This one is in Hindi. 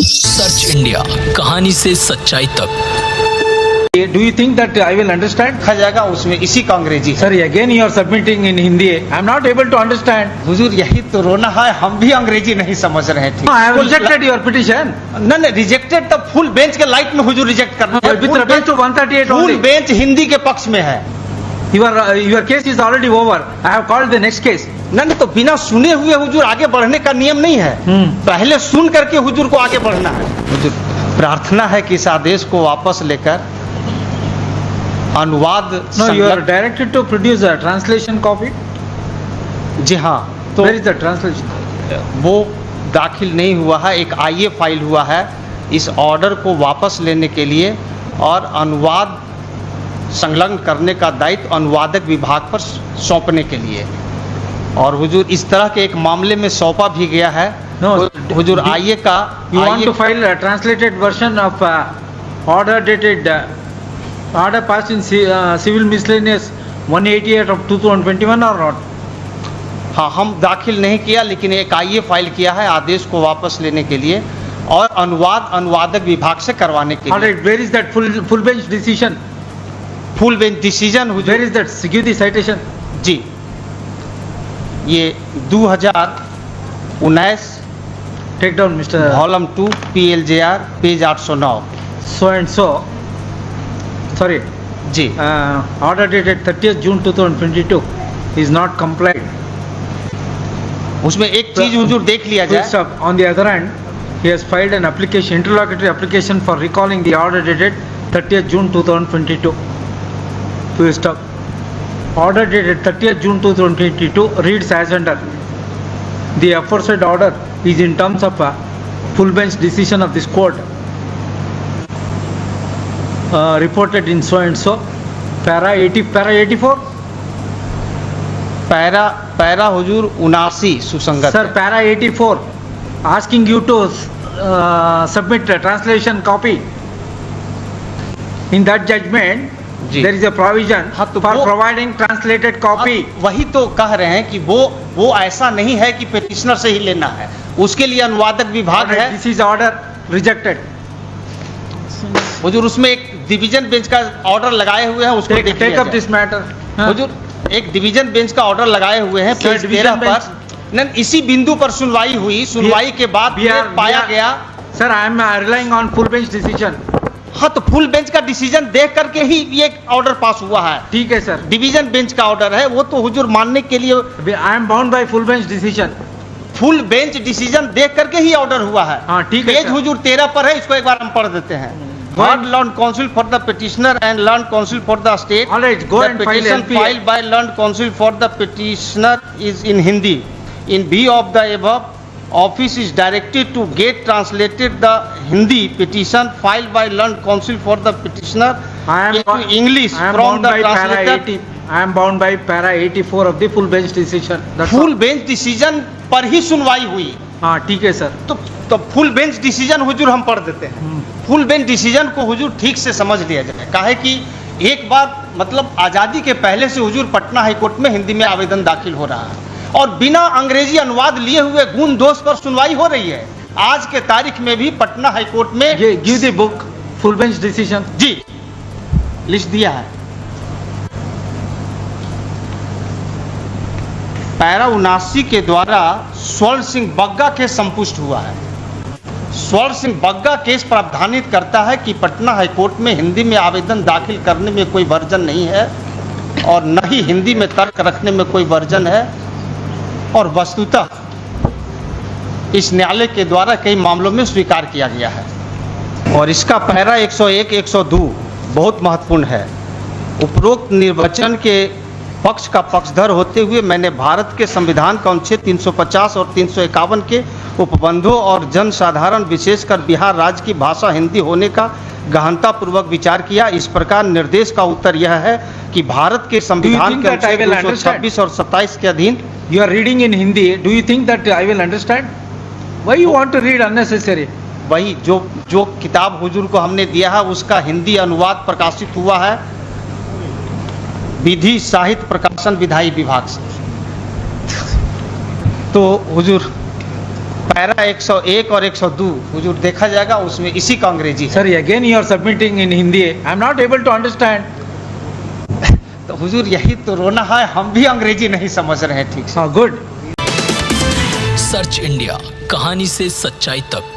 सर्च इंडिया, कहानी से सच्चाई तक। Do you think that I will understand? लिखा जाएगा उसमें इसी का अंग्रेजी है। Sir, again you are submitting in Hindi. I am not able to understand. हुजूर यही तो रोना है, हम भी अंग्रेजी नहीं समझ रहे थे। No, I have rejected your petition. नहीं रिजेक्टेड तब फुल बेंच के लाइट में हुजूर रिजेक्ट कर दिया। With reference to 138 full only. Bench Hindi के पक्ष में है। Your case is already over. I have called the next case. नहीं तो बिना सुने हुए हुजूर आगे बढ़ने का नियम नहीं है। पहले सुन करके हुजूर को आगे बढ़ना है। हुजूर प्रार्थना है कि इस आदेश को वापस लेकर अनुवाद No, you are directed to produce a translation copy. जी हाँ, तो Where is the translation? वो दाखिल नहीं हुआ है, एक आईए फाइल हुआ है इस ऑर्डर को वापस लेने के लिए और अनुवाद संलग्न करने का दायित्व अनुवादक विभाग पर सौंपने के लिए। और हुजूर इस तरह के एक मामले में सौंपा भी गया है। No, हुजूर आईए का You want to file a translated version of order dated order passed in civil miscellaneous 188 of 2021 or not? हाँ, हम दाखिल नहीं किया लेकिन एक आईए फाइल किया है आदेश को वापस लेने के लिए और अनुवादक विभाग से करवाने के All लिए। right, where is that full bench decision? Full bench decision Where हुजूर is that security citation? जी, ये 2019 Take down, Mr. Volume 2 PLJR page 809। So and so. Sorry, जी order dated 30th June 2022 is not complied. उसमें एक चीज हुजूर देख लिया Full जाए। stop. On the other hand, he has filed an application, interlocutory application for recalling the order dated 30th June 2022. Full stop. Order dated 30th June 2022 reads as under. The aforesaid order is in terms of a full bench decision of this court. Reported in so and so. Para 84. Para हुजूर 79 सुसंगत Sir, है। para 84 asking you to submit a translation copy. In that judgment, ji. there is a provision हाँ, तो for वो- providing translated copy. अब वही तो कह रहे हैं कि वो ऐसा नहीं है कि पेटिशनर से ही लेना है, उसके लिए अनुवादक विभाग Alright, है। this is order rejected. हुजूर उसमें एक डिवीजन बेंच का ऑर्डर लगाए हुए हैं, उसको देख Take लिया up जाए। this matter. हुजूर एक डिवीजन बेंच का ऑर्डर लगाए हुए हैं Sir, पेज division 13 पर। नहीं, इसी बिंदु पर सुनवाई हुई, सुनवाई के बाद We are- पाया we are- गया। Sir, I am relying on full bench decision. हाँ, तो फुल बेंच का डिसीजन देख करके ही ये ऑर्डर पास हुआ है। ठीक है सर, डिवीजन बेंच का ऑर्डर है, वो तो हुजूर मानने के लिए I am bound by full bench decision. Full bench decision देख करके ही ऑर्डर हुआ है। हाँ, ठीक है पेज सर। हुजूर 13 पर है, इसको एक बार हम पढ़ देते हैं। Word learned counsel for the petitioner and learned counsel for the state. All right, go The and file petition LPA. filed by learned counsel for the petitioner is in Hindi. In view of the above, office is directed to get translated the Hindi petition filed by learned counsel for the petitioner I am into English I am from bound the by para translator. 80. I am bound by para 84 of the full bench decision. That's full all. Bench decision पर ही सुनवाई हुई। हाँ, ठीक है सर। तो फुल बेंच डिसीजन हुजूर हम पढ़ देते हैं। फुल बेंच डिसीजन को हुजूर ठीक से समझ लिया जाए। काहे कि एक बार मतलब आज़ादी के पहले से हुजूर पटना हाईकोर्ट में हिंदी में आवेदन दाखिल हो रहा है और बिना अंग्रेजी अनुवाद लिए हुए गुण दोष पर सुनवाई हो रही है। आज के तारीख में भी पटना हाईकोर्ट में Give the book full bench decision. जी लिस्ट दिया है। पैरा 79 के द्वारा स्वर्ण सिंह बग्गा केस संपुष्ट हुआ है। स्वर्ण सिंह बग्गा केस प्रावधानित करता है कि पटना हाईकोर्ट में हिंदी में आवेदन दाखिल करने में कोई वर्जन नहीं है और न ही हिंदी में तर्क रखने में कोई वर्जन है और वस्तुतः इस न्यायालय के द्वारा कई मामलों में स्वीकार किया गया है। और इसका पैरा 101, 102 बहुत महत्वपूर्ण है। उपरोक्त निर्वचन के पक्ष का पक्षधर होते हुए मैंने भारत के संविधान का अनुच्छेद 350 और 351 के उपबंधों और जनसाधारण विशेषकर बिहार राज्य की भाषा हिंदी होने का गहनतापूर्वक विचार किया। इस प्रकार निर्देश का उत्तर यह है कि भारत के संविधान के अनुच्छेद 226 और 27 के अधीन You are reading in Hindi. Do you think that I will understand? Why you want to read unnecessary? वही जो किताब हुजूर को हमने दिया है उसका हिंदी अनुवाद प्रकाशित हुआ है विधि साहित्य प्रकाशन विधायी विभाग से। तो हुजूर पैरा 101 और 102 हुजूर देखा जाएगा, उसमें इसी का अंग्रेजी है। Sir, again you are submitting in Hindi. I am not able to understand. तो हुजूर यही तो रोना है, हम भी अंग्रेजी नहीं समझ रहे हैं ठीक से। Good. सर्च इंडिया, कहानी से सच्चाई तक।